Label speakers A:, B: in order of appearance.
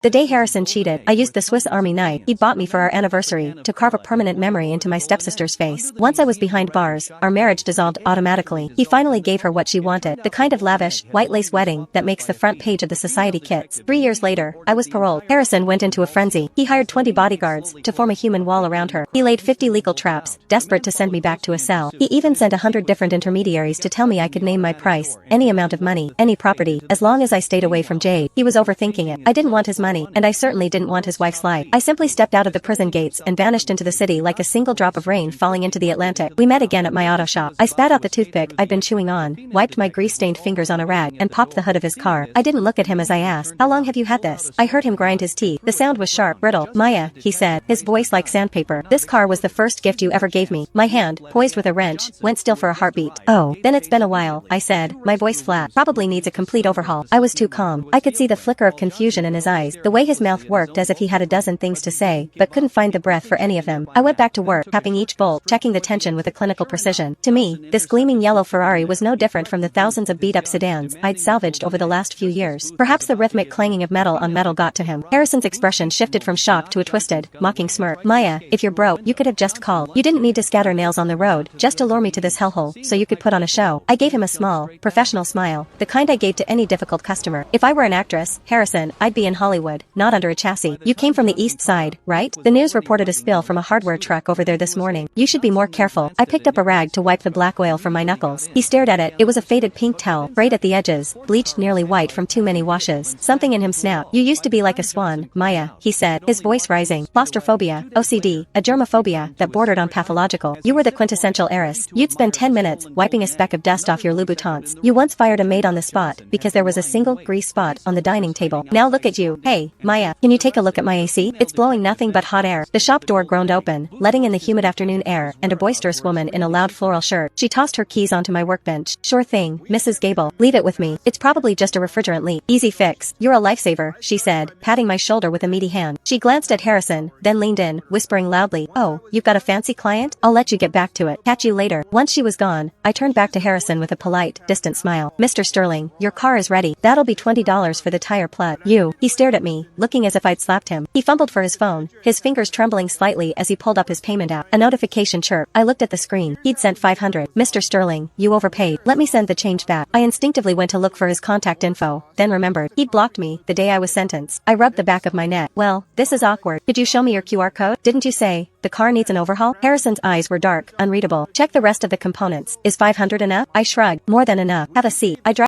A: The day Harrison cheated, I used the Swiss Army knife he bought me for our anniversary to carve a permanent memory into my stepsister's face. Once I was behind bars, our marriage dissolved automatically. He finally gave her what she wanted, the kind of lavish, white lace wedding that makes the front page of the society kits. 3 years later, I was paroled. Harrison went into a frenzy. He hired 20 bodyguards to form a human wall around her. He laid 50 legal traps, desperate to send me back to a cell. He even sent 100 different intermediaries to tell me I could name my price, any amount of money, any property, as long as I stayed away from Jade. He was overthinking it. I didn't want his money, and I certainly didn't want his wife's life. I simply stepped out of the prison gates and vanished into the city like a single drop of rain falling into the Atlantic. We met again at my auto shop. I spat out the toothpick I'd been chewing on, wiped my grease-stained fingers on a rag, and popped the hood of his car. I didn't look at him as I asked, "How long have you had this?" I heard him grind his teeth. The sound was sharp, brittle. "Maya," he said, his voice like sandpaper. "This car was the first gift you ever gave me." My hand, poised with a wrench, went still for a heartbeat. "Oh, then it's been a while," I said, my voice flat. "Probably needs a complete overhaul." I was too calm. I could see the flicker of confusion in his eyes, the way his mouth worked as if he had a dozen things to say, but couldn't find the breath for any of them. I went back to work, tapping each bolt, checking the tension with a clinical precision. To me, this gleaming yellow Ferrari was no different from the thousands of beat-up sedans I'd salvaged over the last few years. Perhaps the rhythmic clanging of metal on metal got to him. Harrison's expression shifted from shock to a twisted, mocking smirk. "Maya, if you're broke, you could have just called. You didn't need to scatter nails on the road, just to lure me to this hellhole, so you could put on a show." I gave him a small, professional smile, the kind I gave to any difficult customer. "If I were an actress, Harrison, I'd be in Hollywood, not under a chassis. You came from the East Side, right? The news reported a spill from a hardware truck over there this morning. You should be more careful." I picked up a rag to wipe the black oil from my knuckles. He stared at it. It was a faded pink towel, frayed at the edges, bleached nearly white from too many washes. Something in him snapped. "You used to be like a swan, Maya," he said, his voice rising. "Claustrophobia, OCD, a germophobia that bordered on pathological. You were the quintessential heiress. You'd spend 10 minutes wiping a speck of dust off your Louboutins. You once fired a maid on the spot because there was a single grease spot on the dining table. Now look at you. Hey, Maya, can you take a look at my AC? It's blowing nothing but hot air." The shop door groaned open, letting in the humid afternoon air and a boisterous woman in a loud floral shirt. She tossed her keys onto my workbench. "Sure thing, Mrs. Gable. Leave it with me. It's probably just a refrigerant leak. Easy fix. You're a lifesaver," she said, patting my shoulder with a meaty hand. She glanced at Harrison, then leaned in, whispering loudly, "Oh, you've got a fancy client? I'll let you get back to it. Catch you later." Once she was gone, I turned back to Harrison with a polite, distant smile. "Mr. Sterling, your car is ready. That'll be $20 for the tire plug." "You." He stared at me, looking as if I'd slapped him. He fumbled for his phone, his fingers trembling slightly as he pulled up his payment app. A notification chirped. I looked at the screen. He'd sent $500. "Mr. Sterling, you overpaid. Let me send the change back." I instinctively went to look for his contact info, then remembered. He'd blocked me the day I was sentenced. I rubbed the back of my neck. "Well, this is awkward. Could you show me your QR code? Didn't you say the car needs an overhaul?" Harrison's eyes were dark, unreadable. "Check the rest of the components. Is $500 enough?" I shrugged. "More than enough. Have a seat." I